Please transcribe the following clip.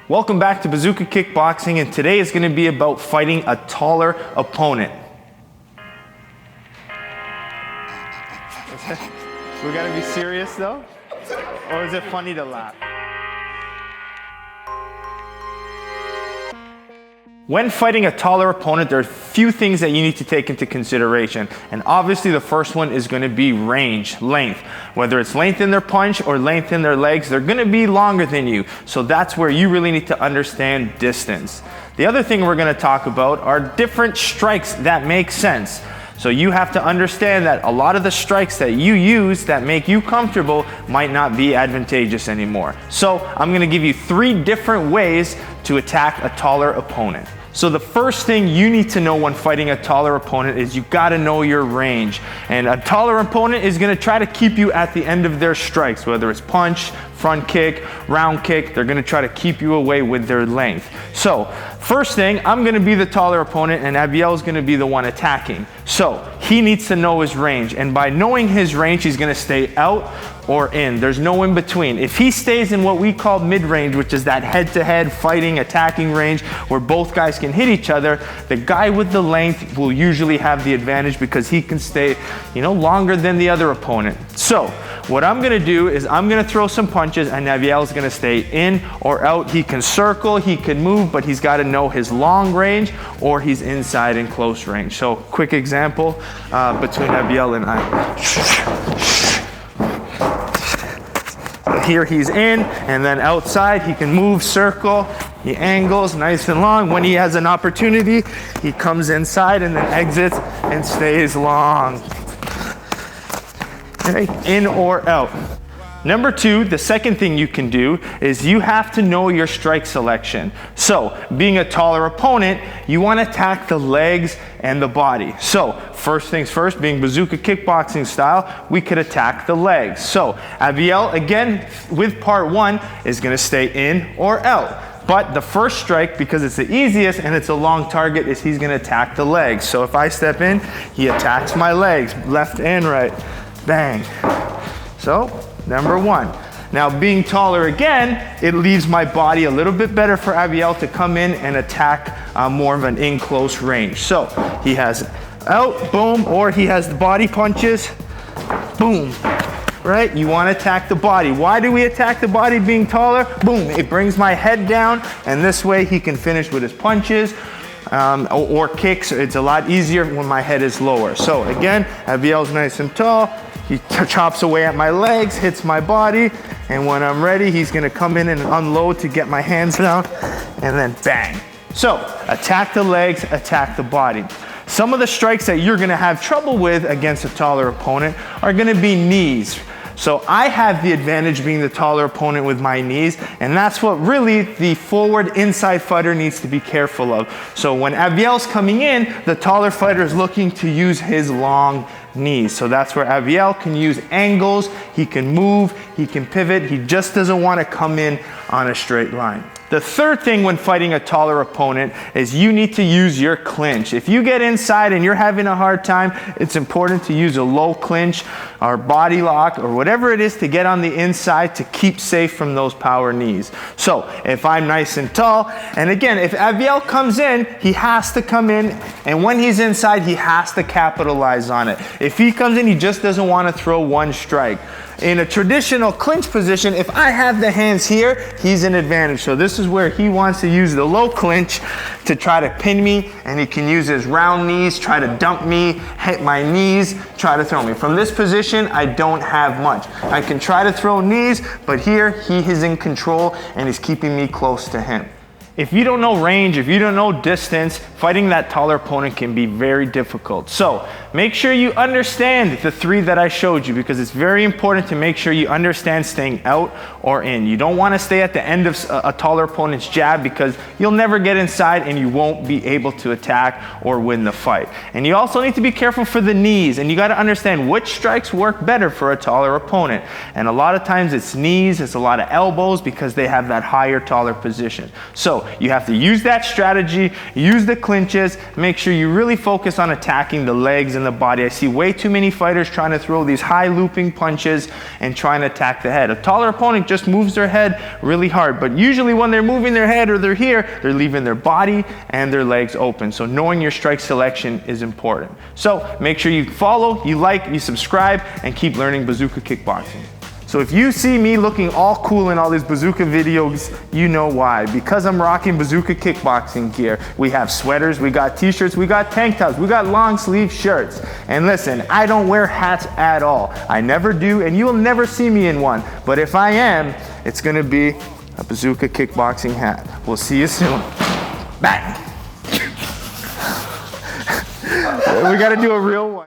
Welcome back to Bazooka Kickboxing, and today is going to be about fighting a taller opponent. We got to be serious though? Or is it funny to laugh? When fighting a taller opponent, there are a few things that you need to take into consideration. And obviously the first one is going to be range, length. Whether it's length in their punch or length in their legs, they're going to be longer than you. So that's where you really need to understand distance. The other thing we're going to talk about are different strikes that make sense. So you have to understand that a lot of the strikes that you use that make you comfortable might not be advantageous anymore. So I'm going to give you 3 different ways to attack a taller opponent. So the first thing you need to know when fighting a taller opponent is you got to know your range. And a taller opponent is going to try to keep you at the end of their strikes, whether it's punch, front kick, round kick. They're going to try to keep you away with their length. So first thing, I'm going to be the taller opponent and Abiel is going to be the one attacking. So he needs to know his range, and by knowing his range, he's going to stay out or in. There's no in between. If he stays in what we call mid-range, which is that head-to-head fighting, attacking range where both guys can hit each other, the guy with the length will usually have the advantage because he can stay, longer than the other opponent. So what I'm going to do is I'm going to throw some punches and Abiel is going to stay in or out. He can circle, he can move, but he's got to know his long range or he's inside in close range. So quick example between Abiel and I. Here he's in, and then outside he can move, circle, he angles nice and long. When he has an opportunity, he comes inside and then exits and stays long. Okay, in or out. Number 2, the second thing you can do is you have to know your strike selection. So, being a taller opponent, you want to attack the legs and the body. So, first things first, being Bazooka Kickboxing style, we could attack the legs. So, Abiel, again, with part 1, is going to stay in or out. But the first strike, because it's the easiest and it's a long target, is he's going to attack the legs. So if I step in, he attacks my legs, left and right. Bang. So, number 1. Now, being taller again, it leaves my body a little bit better for Abiel to come in and attack more of an in-close range. So, he has out, boom, or he has the body punches, boom. Right? You want to attack the body. Why do we attack the body being taller? Boom, it brings my head down, and this way he can finish with his punches or kicks. It's a lot easier when my head is lower. So again, Abiel's nice and tall. He chops away at my legs, hits my body, and when I'm ready, he's going to come in and unload to get my hands down, and then bang. So attack the legs, attack the body. Some of the strikes that you're going to have trouble with against a taller opponent are going to be knees. So I have the advantage being the taller opponent with my knees, and that's what really the forward inside fighter needs to be careful of. So when Abiel's coming in, the taller fighter is looking to use his long knees. So that's where Abiel can use angles, he can move, he can pivot, he just doesn't want to come in on a straight line. The third thing when fighting a taller opponent is you need to use your clinch. If you get inside and you're having a hard time, it's important to use a low clinch or body lock or whatever it is to get on the inside to keep safe from those power knees. So if I'm nice and tall, and again, if Abiel comes in, he has to come in, and when he's inside, he has to capitalize on it. If he comes in, he just doesn't want to throw one strike. In a traditional clinch position, if I have the hands here, he's an advantage. So this is where he wants to use the low clinch to try to pin me, and he can use his round knees, try to dump me, hit my knees, try to throw me. From this position, I don't have much. I can try to throw knees, but here he is in control and he's keeping me close to him. If you don't know range, if you don't know distance, fighting that taller opponent can be very difficult. So make sure you understand the 3 that I showed you, because it's very important to make sure you understand staying out or in. You don't want to stay at the end of a taller opponent's jab, because you'll never get inside and you won't be able to attack or win the fight. And you also need to be careful for the knees, and you got to understand which strikes work better for a taller opponent. And a lot of times it's knees, it's a lot of elbows, because they have that higher, taller position. So So you have to use that strategy, use the clinches, make sure you really focus on attacking the legs and the body. I see way too many fighters trying to throw these high looping punches and trying to attack the head. A taller opponent just moves their head really hard, but usually when they're moving their head or they're here, they're leaving their body and their legs open. So knowing your strike selection is important. So make sure you follow, you like, you subscribe, and keep learning Bazooka Kickboxing. So if you see me looking all cool in all these Bazooka videos, you know why. Because I'm rocking Bazooka Kickboxing gear. We have sweaters, we got t-shirts, we got tank tops, we got long sleeve shirts. And listen, I don't wear hats at all. I never do, and you will never see me in one. But if I am, it's gonna be a Bazooka Kickboxing hat. We'll see you soon. Bang! We gotta do a real one.